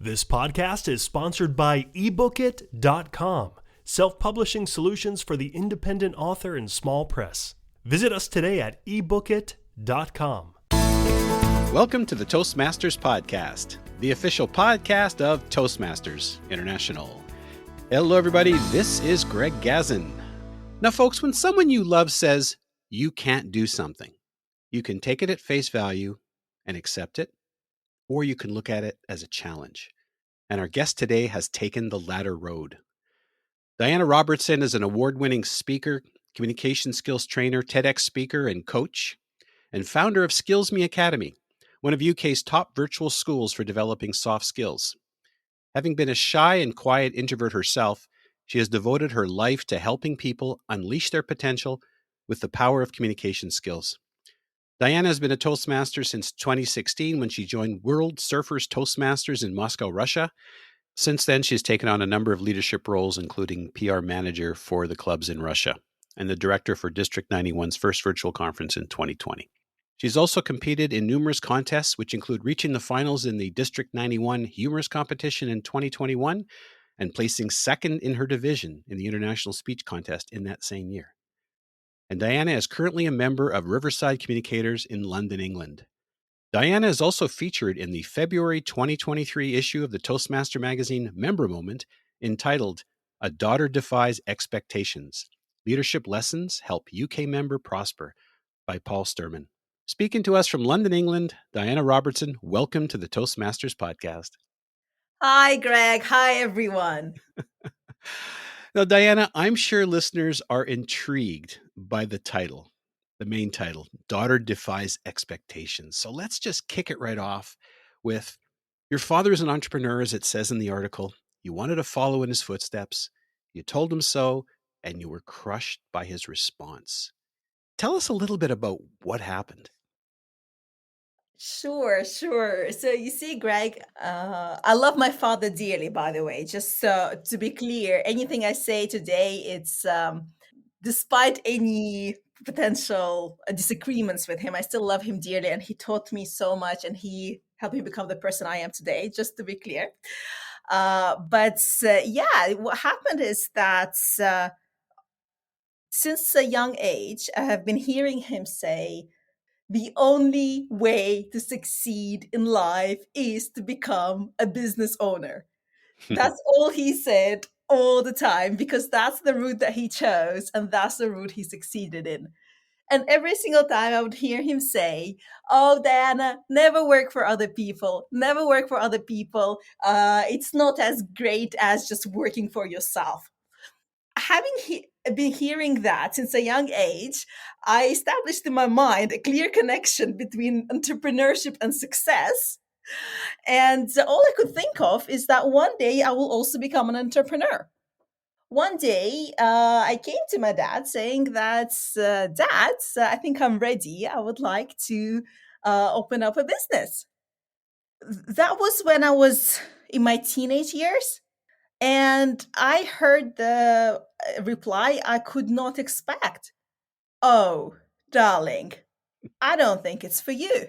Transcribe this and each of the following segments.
This podcast is sponsored by ebookit.com, self-publishing solutions for the independent author and small press. Visit us today at ebookit.com. Welcome to the Toastmasters podcast, the official podcast of Toastmasters International. Hello, everybody. This is Greg Gazin. Now, folks, when someone you love says you can't do something, you can take it at face value and accept it, or you can look at it as a challenge. And our guest today has taken the latter road. Diana Robertson is an award-winning speaker, communication skills trainer, TEDx speaker, and coach, and founder of Skills Me Academy, one of UK's top virtual schools for developing soft skills. Having been a shy and quiet introvert herself, she has devoted her life to helping people unleash their potential with the power of communication skills. Diana has been a Toastmaster since 2016 when she joined World Surfers Toastmasters in Moscow, Russia. Since then, she's taken on a number of leadership roles, including PR manager for the clubs in Russia and the director for District 91's first virtual conference in 2020. She's also competed in numerous contests, which include reaching the finals in the District 91 Humorous Competition in 2021 and placing second in her division in the International Speech Contest in that same year. And Diana is currently a member of Riverside Communicators in London, England. Diana is also featured in the February 2023 issue of the Toastmaster magazine Member Moment entitled A Daughter Defies Expectations, Leadership Lessons Help UK Member Prosper by Paul Sturman. Speaking to us from London, England, Diana Robertson, welcome to the Toastmasters podcast. Hi, Greg. Hi, everyone. Now, Diana, I'm sure listeners are intrigued by the title, the main title, Daughter Defies Expectations. So let's just kick it right off with your father is an entrepreneur, as it says in the article. You wanted to follow in his footsteps. You told him so, and you were crushed by his response. Tell us a little bit about what happened. Sure. So you see, Greg, I love my father dearly, by the way. Just to be clear, anything I say today, it's despite any potential disagreements with him, I still love him dearly. And he taught me so much and he helped me become the person I am today, just to be clear. But what happened is that since a young age, I have been hearing him say, the only way to succeed in life is to become a business owner. That's all he said all the time, because that's the route that he chose and that's the route he succeeded in. And every single time I would hear him say, oh, Diana, never work for other people. Never work for other people. It's not as great as just working for yourself. Having been hearing that since a young age, I established in my mind a clear connection between entrepreneurship and success. And all I could think of is that one day I will also become an entrepreneur. One day I came to my dad saying that, Dad, I think I'm ready. I would like to open up a business. That was when I was in my teenage years. And I heard the reply I could not expect. Oh, darling, I don't think it's for you.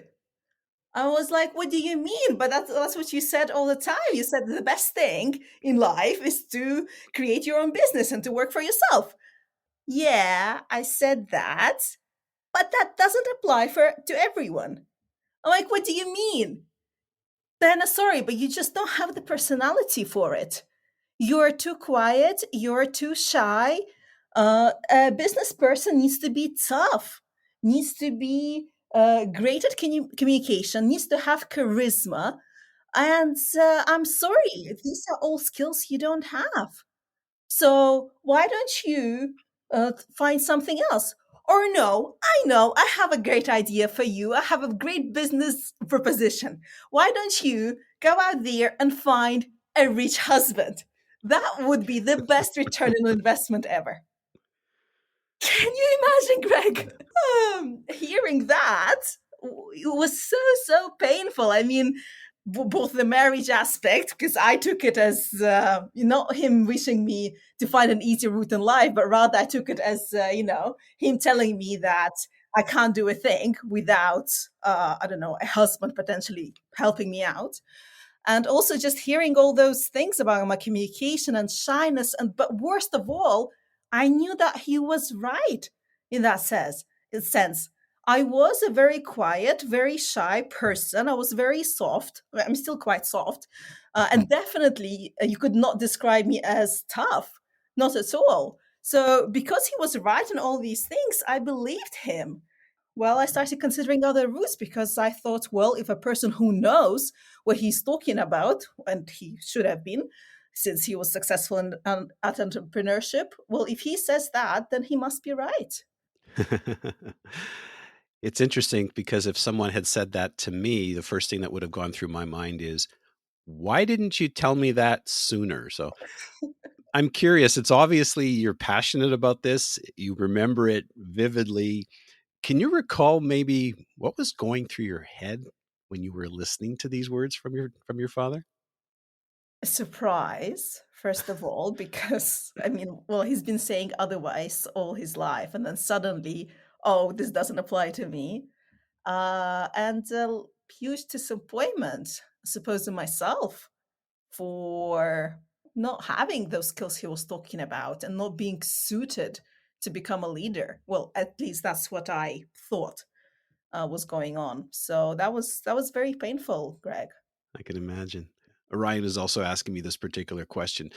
I was like, what do you mean? But that's what you said all the time. You said the best thing in life is to create your own business and to work for yourself. Yeah, I said that, but that doesn't apply to everyone. I'm like, what do you mean? Then, sorry, but you just don't have the personality for it. You're too quiet, you're too shy. A business person needs to be tough, needs to be great at communication, needs to have charisma. And I'm sorry, these are all skills you don't have. So why don't you find something else? Or no, I know, I have a great idea for you. I have a great business proposition. Why don't you go out there and find a rich husband? That would be the best return on investment ever. Can you imagine, Greg? Hearing that, it was so painful. I mean, both the marriage aspect, because I took it as not him wishing me to find an easy route in life, but rather I took it as him telling me that I can't do a thing without a husband potentially helping me out. And also just hearing all those things about my communication and shyness. But worst of all, I knew that he was right in that sense. I was a very quiet, very shy person. I was very soft. I'm still quite soft. And definitely, you could not describe me as tough, not at all. So, because he was right in all these things, I believed him. Well, I started considering other routes because I thought, well, if a person who knows what he's talking about, and he should have been, since he was successful at entrepreneurship, well, if he says that, then he must be right. It's interesting because if someone had said that to me, the first thing that would have gone through my mind is, why didn't you tell me that sooner? So I'm curious. It's obviously you're passionate about this. You remember it vividly. Can you recall maybe what was going through your head when you were listening to these words from your father? A surprise, first of all, because I mean, well, he's been saying otherwise all his life, and then suddenly, oh, this doesn't apply to me. And huge disappointment, I suppose, in myself for not having those skills he was talking about and not being suited to become a leader. Well, at least that's what I thought was going on. So that was very painful, Greg. I can imagine. Ryan is also asking me this particular question,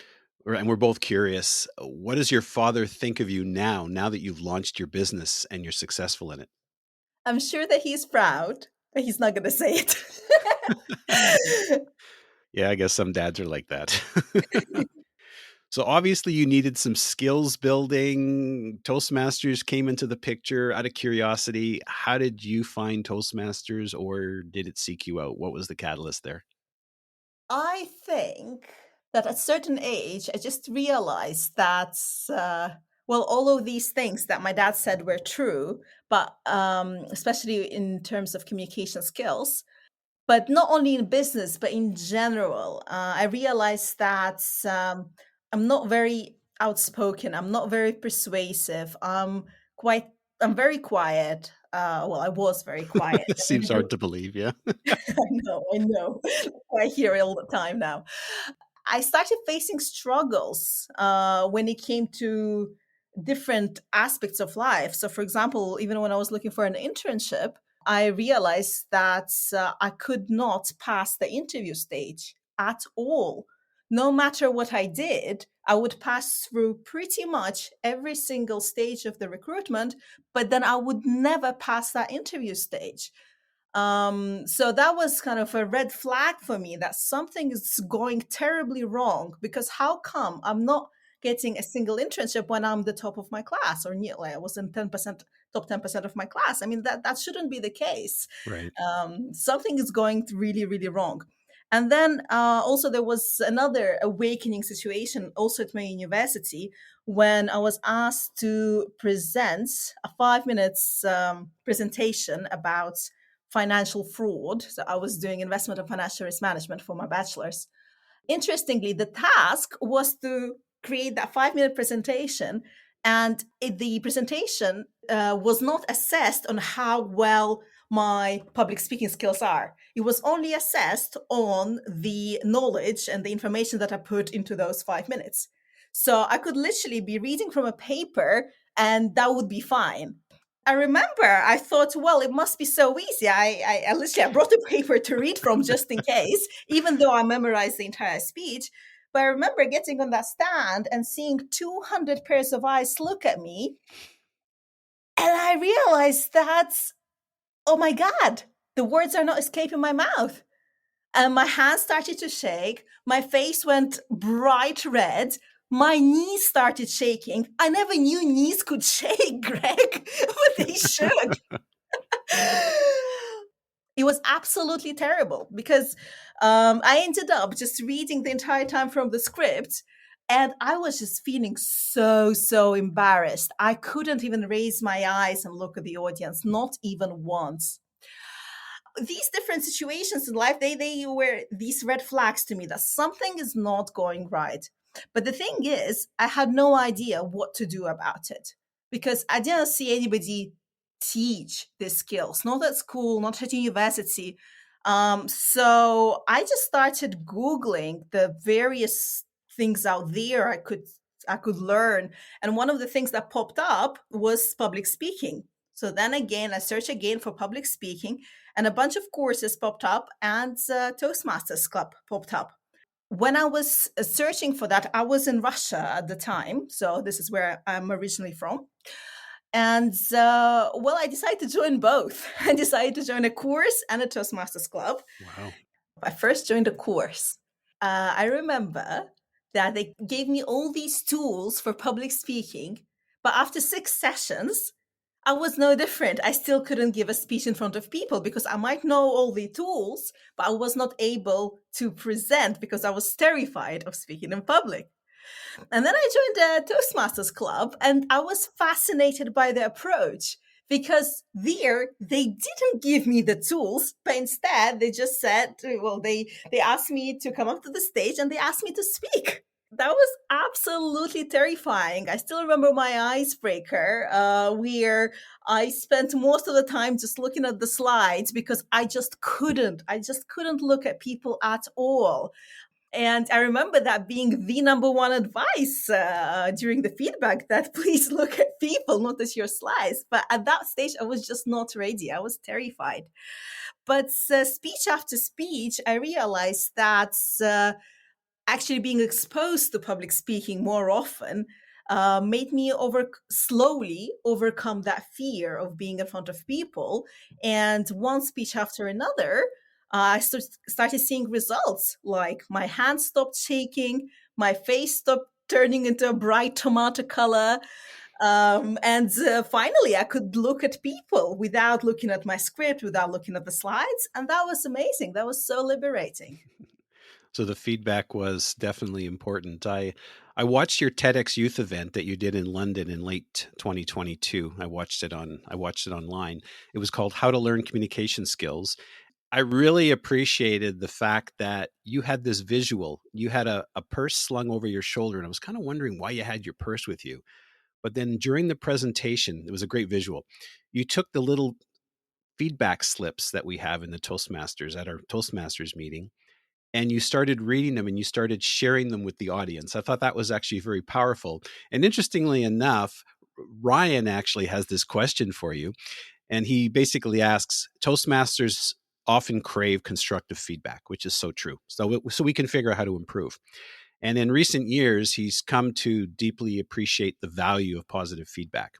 and we're both curious. What does your father think of you now that you've launched your business and you're successful in it? I'm sure that he's proud, but he's not going to say it. Yeah, I guess some dads are like that. So obviously you needed some skills building. Toastmasters came into the picture out of curiosity. How did you find Toastmasters, or did it seek you out? What was the catalyst there? I think that at a certain age, I just realized that, well, all of these things that my dad said were true, but especially in terms of communication skills, but not only in business, but in general. I realized that I'm not very outspoken. I'm not very persuasive. Quite. I'm very quiet. Well, I was very quiet. Seems hard to believe, yeah. I know. I hear it all the time now. I started facing struggles when it came to different aspects of life. So, for example, even when I was looking for an internship, I realized that I could not pass the interview stage at all. No matter what I did, I would pass through pretty much every single stage of the recruitment, but then I would never pass that interview stage. So that was kind of a red flag for me that something is going terribly wrong, because how come I'm not getting a single internship when I'm the top of my class, or nearly I was in 10%, top 10% of my class? I mean, that shouldn't be the case. Right. Something is going really, really wrong. And then also there was another awakening situation also at my university when I was asked to present a 5 minutes presentation about financial fraud. So I was doing investment and financial risk management for my bachelor's. Interestingly, the task was to create that 5 minute presentation, and the presentation was not assessed on how well my public speaking skills are. It was only assessed on the knowledge and the information that I put into those 5 minutes. So I could literally be reading from a paper and that would be fine. I remember I thought, well, it must be so easy. I literally I brought a paper to read from just in case, even though I memorized the entire speech. But I remember getting on that stand and seeing 200 pairs of eyes look at me. And I realized that, oh my God, the words are not escaping my mouth. And my hands started to shake. My face went bright red. My knees started shaking. I never knew knees could shake, Greg, but they should. It was absolutely terrible because I ended up just reading the entire time from the script, and I was just feeling so embarrassed. I couldn't even raise my eyes and look at the audience, not even once. These different situations in life, they were these red flags to me that something is not going right. But the thing is, I had no idea what to do about it because I didn't see anybody teach these skills, not at school, not at university. So I just started Googling the various things out there I could learn. And one of the things that popped up was public speaking. So then again, I searched again for public speaking, and a bunch of courses popped up, and Toastmasters Club popped up. When I was searching for that, I was in Russia at the time. So this is where I'm originally from. And well, I decided to join both. I decided to join a course and a Toastmasters Club. Wow. I first joined a course. I remember that they gave me all these tools for public speaking, but after 6 sessions, I was no different. I still couldn't give a speech in front of people because I might know all the tools, but I was not able to present because I was terrified of speaking in public. And then I joined the Toastmasters Club, and I was fascinated by the approach because there they didn't give me the tools, but instead they just said, well, they asked me to come up to the stage and they asked me to speak. That was absolutely terrifying. I still remember my icebreaker, where I spent most of the time just looking at the slides because I just couldn't look at people at all. And I remember that being the number one advice during the feedback, that please look at people, not at your slides. But at that stage, I was just not ready. I was terrified. But speech after speech, I realized that actually being exposed to public speaking more often made me slowly overcome that fear of being in front of people. And one speech after another, I started seeing results, like my hands stopped shaking, my face stopped turning into a bright tomato color. And finally, I could look at people without looking at my script, without looking at the slides. And that was amazing. That was so liberating. So the feedback was definitely important. I watched your TEDx youth event that you did in London in late 2022. I watched it online. It was called How to Learn Communication Skills. I really appreciated the fact that you had this visual. You had a purse slung over your shoulder, and I was kind of wondering why you had your purse with you. But then during the presentation, it was a great visual. You took the little feedback slips that we have in the Toastmasters at our Toastmasters meeting, and you started reading them and you started sharing them with the audience. I thought that was actually very powerful. And interestingly enough, Ryan actually has this question for you. And he basically asks, Toastmasters often crave constructive feedback, which is so true. So we can figure out how to improve. And in recent years, he's come to deeply appreciate the value of positive feedback.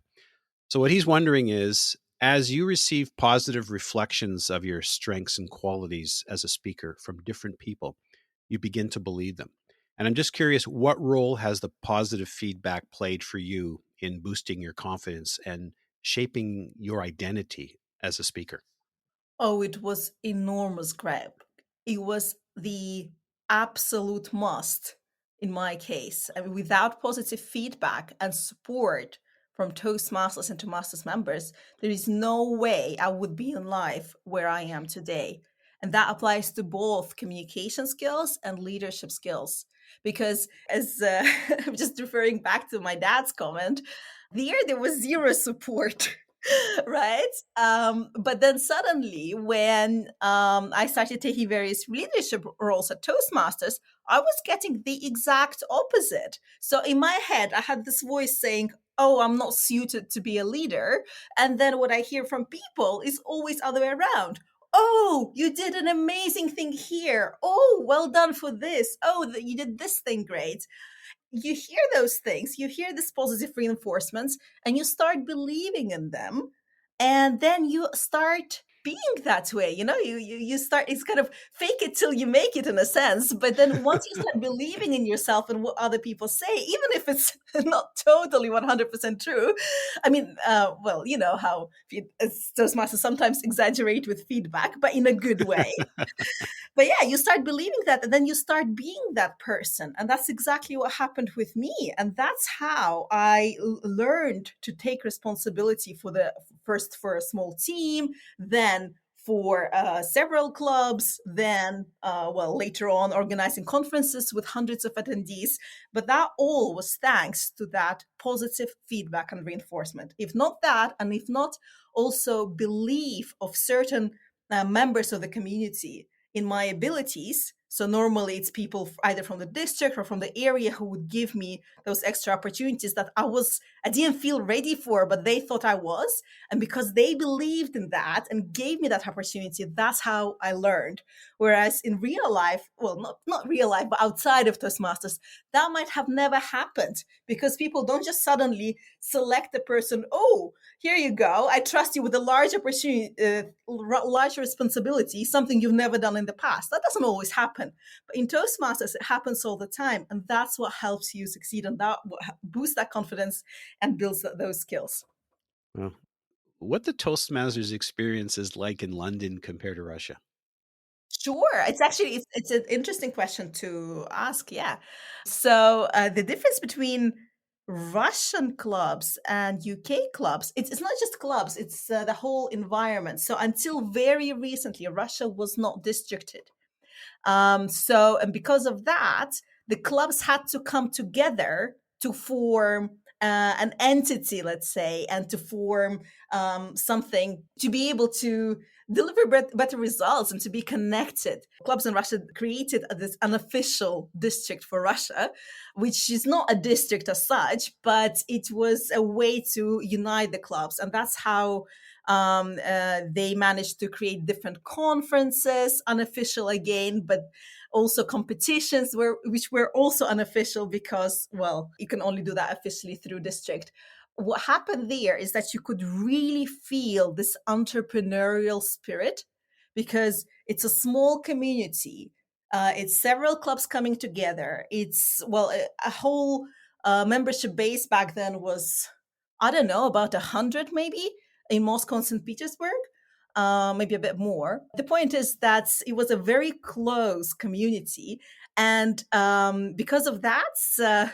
So what he's wondering is, as you receive positive reflections of your strengths and qualities as a speaker from different people, you begin to believe them. And I'm just curious, what role has the positive feedback played for you in boosting your confidence and shaping your identity as a speaker? Oh, it was enormous, Greg. It was the absolute must in my case. I mean, without positive feedback and support from Toastmasters and Toastmasters members, there is no way I would be in life where I am today. And that applies to both communication skills and leadership skills. Because as I'm just referring back to my dad's comment, there was zero support. Right. But then suddenly, when I started taking various leadership roles at Toastmasters, I was getting the exact opposite. So in my head, I had this voice saying, oh, I'm not suited to be a leader. And then what I hear from people is always other way around. Oh, you did an amazing thing here. Oh, well done for this. Oh, you did this thing great. You hear those things, you hear these positive reinforcements, and you start believing in them. And then you start being that way. You start, it's kind of fake it till you make it in a sense. But then once you start believing in yourself and what other people say, even if it's not totally 100% true. I mean, well, you know how Toastmasters sometimes exaggerate with feedback, but in a good way. But yeah, you start believing that, and then you start being that person. And that's exactly what happened with me. And that's how I learned to take responsibility first for a small team, then for several clubs, then, later on, organizing conferences with hundreds of attendees. But that all was thanks to that positive feedback and reinforcement. If not that, and if not also belief of certain members of the community in my abilities. So normally it's people either from the district or from the area who would give me those extra opportunities that I didn't feel ready for, but they thought I was. And because they believed in that and gave me that opportunity, that's how I learned. Whereas in real life, well, not real life, but outside of Toastmasters, that might have never happened because people don't just suddenly select the person, oh, here you go, I trust you with a large opportunity, large responsibility, something you've never done in the past. That doesn't always happen. But in Toastmasters, it happens all the time. And that's what helps you succeed, and that boosts that confidence and builds those skills. Well, what the Toastmasters experience is like in London compared to Russia? Sure. It's an interesting question to ask. Yeah. So the difference between Russian clubs and UK clubs, it's not just clubs, it's the whole environment. So until very recently, Russia was not districted. And because of that, the clubs had to come together to form an entity, let's say, and to form something to be able to deliver better results and to be connected. Clubs in Russia created this unofficial district for Russia, which is not a district as such, but it was a way to unite the clubs. And that's how they managed to create different conferences, unofficial again, but also competitions which were also unofficial because, well, you can only do that officially through district. What happened there is that you could really feel this entrepreneurial spirit because it's a small community. It's several clubs coming together. It's, well, a whole membership base back then was, I don't know, about 100 maybe in Moscow and St. Petersburg, maybe a bit more. The point is that it was a very close community. And because of that,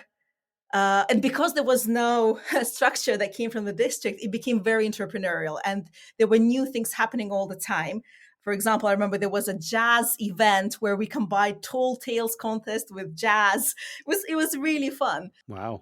and because there was no structure that came from the district, it became very entrepreneurial. And there were new things happening all the time. For example, I remember there was a jazz event where we combined tall tales contest with jazz. It was really fun. Wow.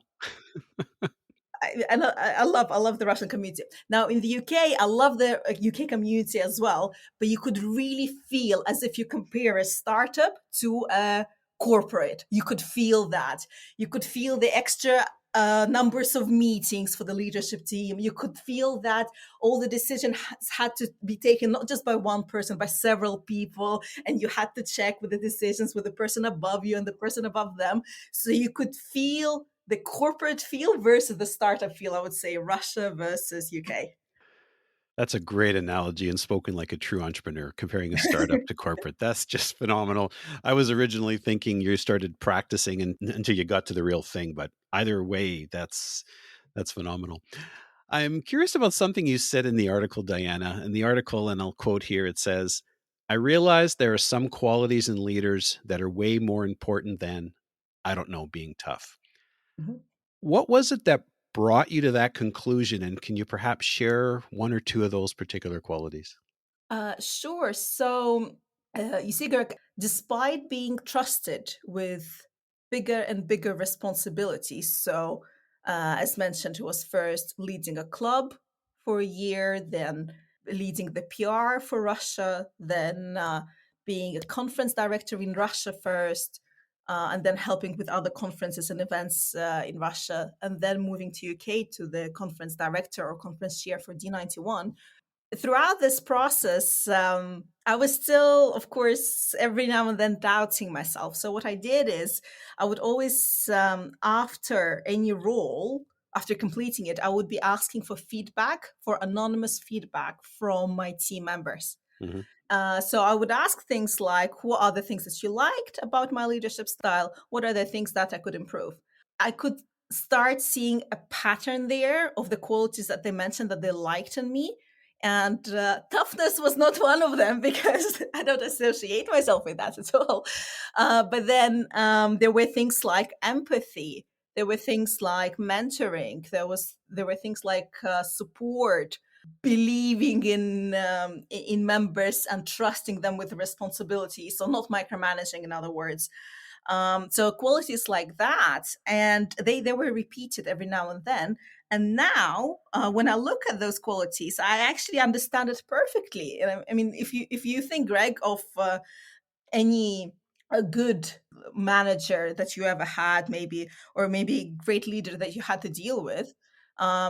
I love the Russian community. Now in the UK, I love the UK community as well, but you could really feel as if you compare a startup to a corporate. You could feel that. You could feel the extra numbers of meetings for the leadership team. You could feel that all the decision had to be taken not just by one person, by several people, and you had to check with the decisions with the person above you and the person above them. So you could feel the corporate feel versus the startup feel. I would say Russia versus UK. That's a great analogy and spoken like a true entrepreneur, comparing a startup to corporate. That's just phenomenal. I was originally thinking you started practicing until you got to the real thing, but either way, that's phenomenal. I'm curious about something you said in the article, Diana. In the article, and I'll quote here, it says, "I realize there are some qualities in leaders that are way more important than, I don't know, being tough." Mhm. What was it that brought you to that conclusion? And can you perhaps share one or two of those particular qualities? Sure. So, you see, Greg, despite being trusted with bigger and bigger responsibilities, so as mentioned, he was first leading a club for a year, then leading the PR for Russia, then being a conference director in Russia first, and then helping with other conferences and events in Russia, and then moving to UK to the conference director or conference chair for D91. Throughout this process, I was still, of course, every now and then doubting myself. So what I did is I would always, after any role, after completing it, I would be asking for feedback, for anonymous feedback from my team members. Hmm. So I would ask things like, what are the things that you liked about my leadership style? What are the things that I could improve? I could start seeing a pattern there of the qualities that they mentioned that they liked in me. And toughness was not one of them because I don't associate myself with that at all. But then there were things like empathy. There were things like mentoring. There were things like support, believing in members and trusting them with responsibility. So not micromanaging, in other words. So qualities like that, and they were repeated every now and then. And now, when I look at those qualities, I actually understand it perfectly. And I mean, if you think, Greg, of any a good manager that you ever had, maybe, or maybe a great leader that you had to deal with,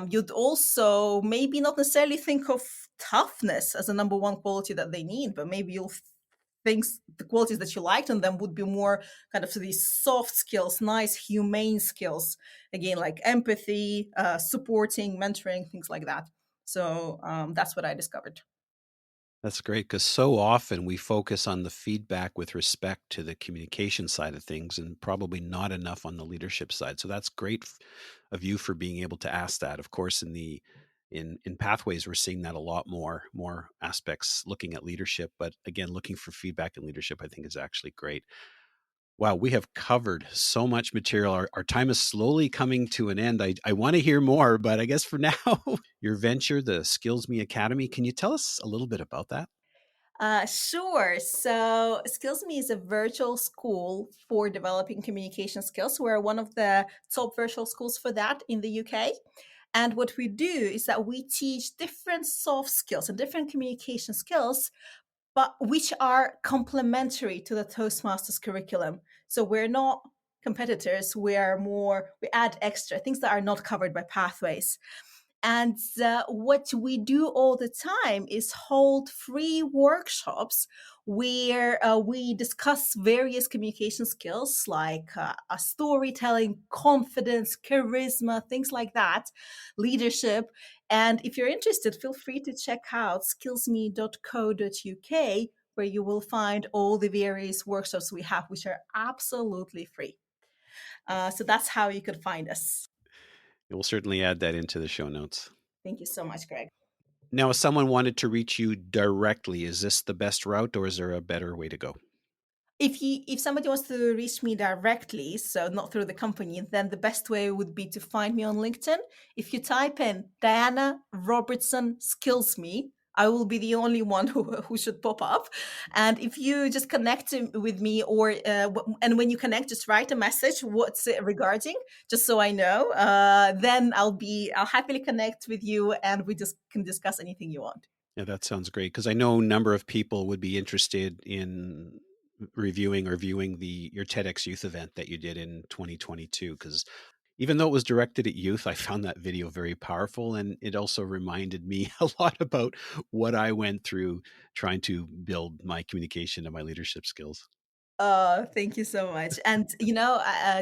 you'd also maybe not necessarily think of toughness as a number one quality that they need, but maybe you'll think the qualities that you liked in them would be more kind of these soft skills, nice, humane skills, again, like empathy, supporting, mentoring, things like that. So that's what I discovered. That's great, because so often we focus on the feedback with respect to the communication side of things and probably not enough on the leadership side. So that's great of you for being able to ask that. Of course, in pathways, we're seeing that a lot more aspects looking at leadership. But again, looking for feedback in leadership, I think, is actually great. Wow, we have covered so much material. Our time is slowly coming to an end. I want to hear more, but I guess for now, your venture, the Skills Me Academy, can you tell us a little bit about that? Sure. So, Skills Me is a virtual school for developing communication skills. We're one of the top virtual schools for that in the UK. And what we do is that we teach different soft skills and different communication skills, but which are complementary to the Toastmasters curriculum. So we're not competitors, we add extra things that are not covered by pathways. And what we do all the time is hold free workshops where we discuss various communication skills like storytelling, confidence, charisma, things like that, leadership. And if you're interested, feel free to check out skillsme.co.uk, where you will find all the various workshops we have, which are absolutely free. So that's how you could find us. We'll certainly add that into the show notes. Thank you so much, Greg. Now, if someone wanted to reach you directly, is this the best route, or is there a better way to go? If somebody wants to reach me directly, so not through the company, then the best way would be to find me on LinkedIn. If you type in Diana Robertson Skills Me, I will be the only one who should pop up. And if you just connect with me, or and when you connect, just write a message. What's it regarding? Just so I know. Then I'll happily connect with you, and we just can discuss anything you want. Yeah, that sounds great, because I know a number of people would be interested in reviewing or viewing your TEDx Youth event that you did in 2022, because even though it was directed at youth, I found that video very powerful, and it also reminded me a lot about what I went through trying to build my communication and my leadership skills. Thank you so much. And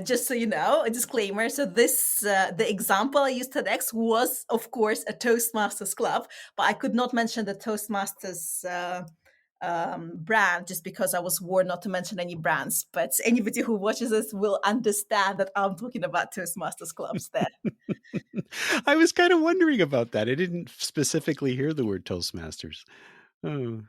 just so you know, a disclaimer. So the example I used TEDx was, of course, a Toastmasters club, but I could not mention the Toastmasters brand just because I was warned not to mention any brands. But anybody who watches this will understand that I'm talking about Toastmasters clubs there. I was kind of wondering about that. I didn't specifically hear the word Toastmasters. Oh.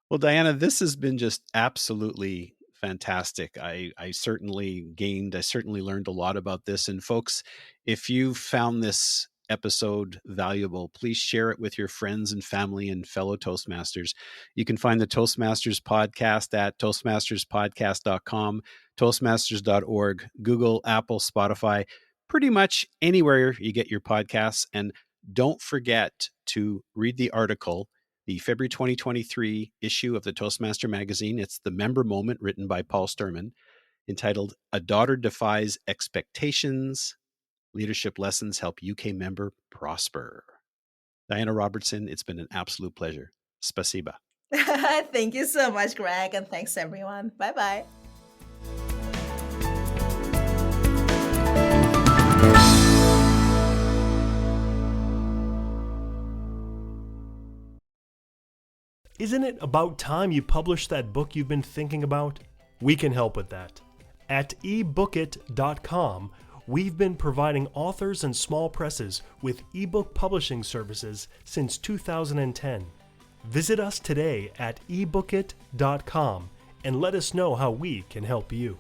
Well, Diana, this has been just absolutely fantastic. I certainly learned a lot about this. And folks, if you found this episode valuable, please share it with your friends and family and fellow Toastmasters. You can find the Toastmasters podcast at toastmasterspodcast.com, toastmasters.org, Google, Apple, Spotify, pretty much anywhere you get your podcasts. And don't forget to read the article, the February 2023 issue of the Toastmaster magazine. It's the member moment, written by Paul Sturman, entitled "A Daughter Defies Expectations. Leadership Lessons Help UK Member Prosper." Diana Robertson, it's been an absolute pleasure. Spasiba. Thank you so much, Greg, and thanks everyone. Bye-bye. Isn't it about time you published that book you've been thinking about? We can help with that. At ebookit.com, we've been providing authors and small presses with ebook publishing services since 2010. Visit us today at ebookit.com and let us know how we can help you.